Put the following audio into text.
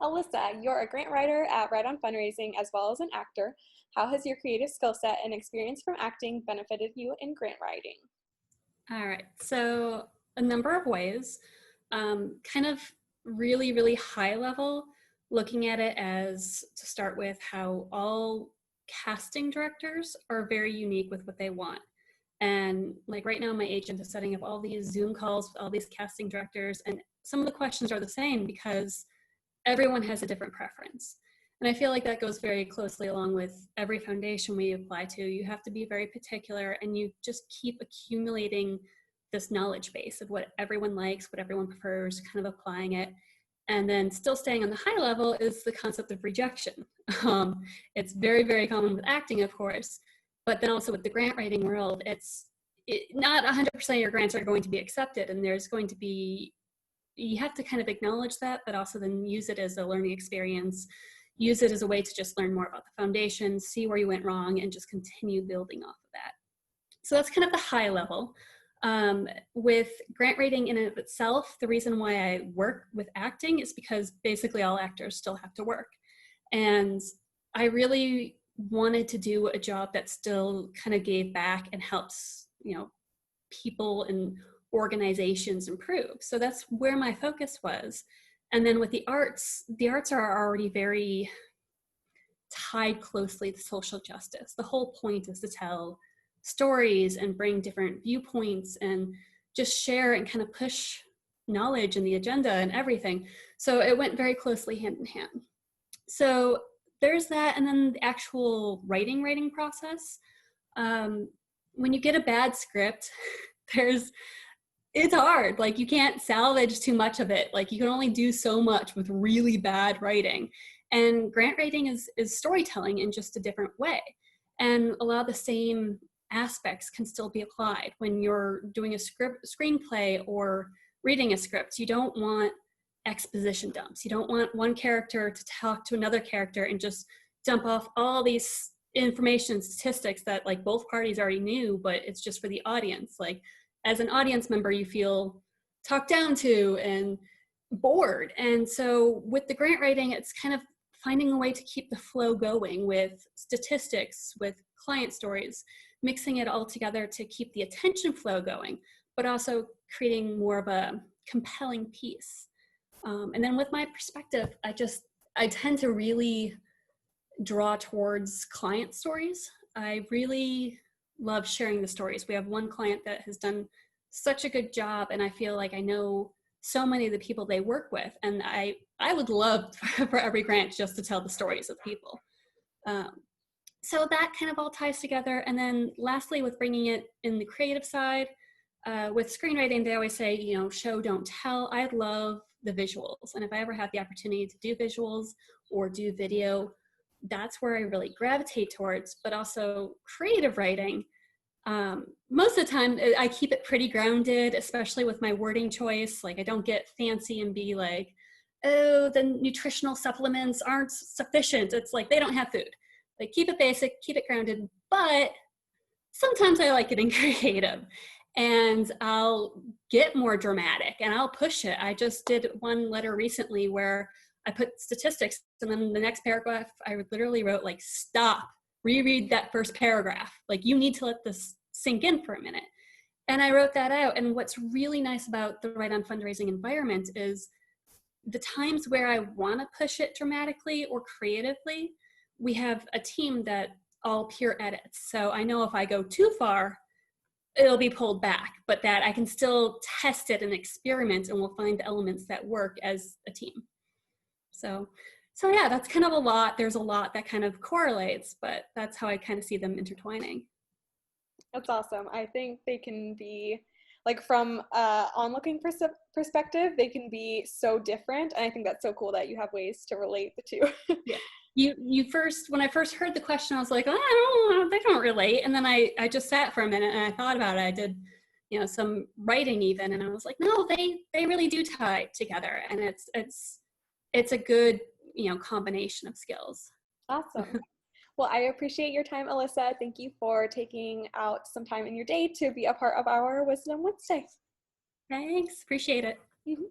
Alissa, you're a grant writer at Right on Fundraising as well as an actor. How has your creative skill set and experience from acting benefited you in grant writing? All right, so a number of ways, kind of really high level, looking at it as to start with how all casting directors are very unique with what they want. And like right now, my agent is setting up all these Zoom calls with all these casting directors, and some of the questions are the same because everyone has a different preference. And I feel like that goes very closely along with every foundation we apply to. You have to be very particular and you just keep accumulating this knowledge base of what everyone likes, what everyone prefers, kind of applying it. And then still staying on the high level is the concept of rejection. It's very common with acting, of course, but then also with the grant writing world, not 100% of your grants are going to be accepted, and there's going to be, you have to kind of acknowledge that, but also then use it as a learning experience, use it as a way to just learn more about the foundation, see where you went wrong, and just continue building off of that. So that's kind of the high level. With grant writing in and of itself, the reason why I work with acting is because basically all actors still have to work. And I really wanted to do a job that still kind of gave back and helps, people and organizations improve. So that's where my focus was. And then with the arts are already very tied closely to social justice. The whole point is to tell stories and bring different viewpoints and just share and kind of push knowledge and the agenda and everything. So it went very closely hand in hand. So there's that. And then the actual writing process. When you get a bad script, it's hard. Like, you can't salvage too much of it. Like, you can only do so much with really bad writing. And grant writing is storytelling in just a different way. And a lot of the same aspects can still be applied when you're doing a screenplay or reading a script. You don't want exposition dumps. You don't want one character to talk to another character and just dump off all these information, statistics that like both parties already knew, but it's just for the audience. Like, as an audience member, you feel talked down to and bored. And so with the grant writing, it's kind of finding a way to keep the flow going with statistics, with client stories, mixing it all together to keep the attention flow going, but also creating more of a compelling piece. And then with my perspective, I tend to really draw towards client stories. I really love sharing the stories. We have one client that has done such a good job, and I feel like I know so many of the people they work with, and I would love for every grant just to tell the stories of people. So that kind of all ties together. And then lastly, with bringing it in the creative side, with screenwriting, they always say, show, don't tell. I love the visuals. And if I ever have the opportunity to do visuals or do video, that's where I really gravitate towards. But also creative writing, most of the time I keep it pretty grounded, especially with my wording choice. Like, I don't get fancy and be like, oh, the nutritional supplements aren't sufficient. It's like, they don't have food. Like, keep it basic, keep it grounded. But sometimes I like getting creative, and I'll get more dramatic and I'll push it. I just did one letter recently where I put statistics, and then the next paragraph I literally wrote, like, stop, reread that first paragraph. Like, you need to let this sink in for a minute. And I wrote that out. And what's really nice about the Right on Fundraising environment is the times where I want to push it dramatically or creatively, we have a team that all peer edits. So I know if I go too far, it'll be pulled back, but that I can still test it and experiment, and we'll find the elements that work as a team. So yeah, that's kind of a lot. There's a lot that kind of correlates, but that's how I kind of see them intertwining. That's awesome. I think they can be, like, from onlooking perspective, they can be so different. And I think that's so cool that you have ways to relate the two. Yeah. When I first heard the question, I was like, oh, I don't know, they don't relate. And then I just sat for a minute and I thought about it. I did, some writing even, and I was like, no, they really do tie together. And it's a good, combination of skills. Awesome. Well, I appreciate your time, Alissa. Thank you for taking out some time in your day to be a part of our Wisdom Wednesday. Thanks. Appreciate it. Mm-hmm.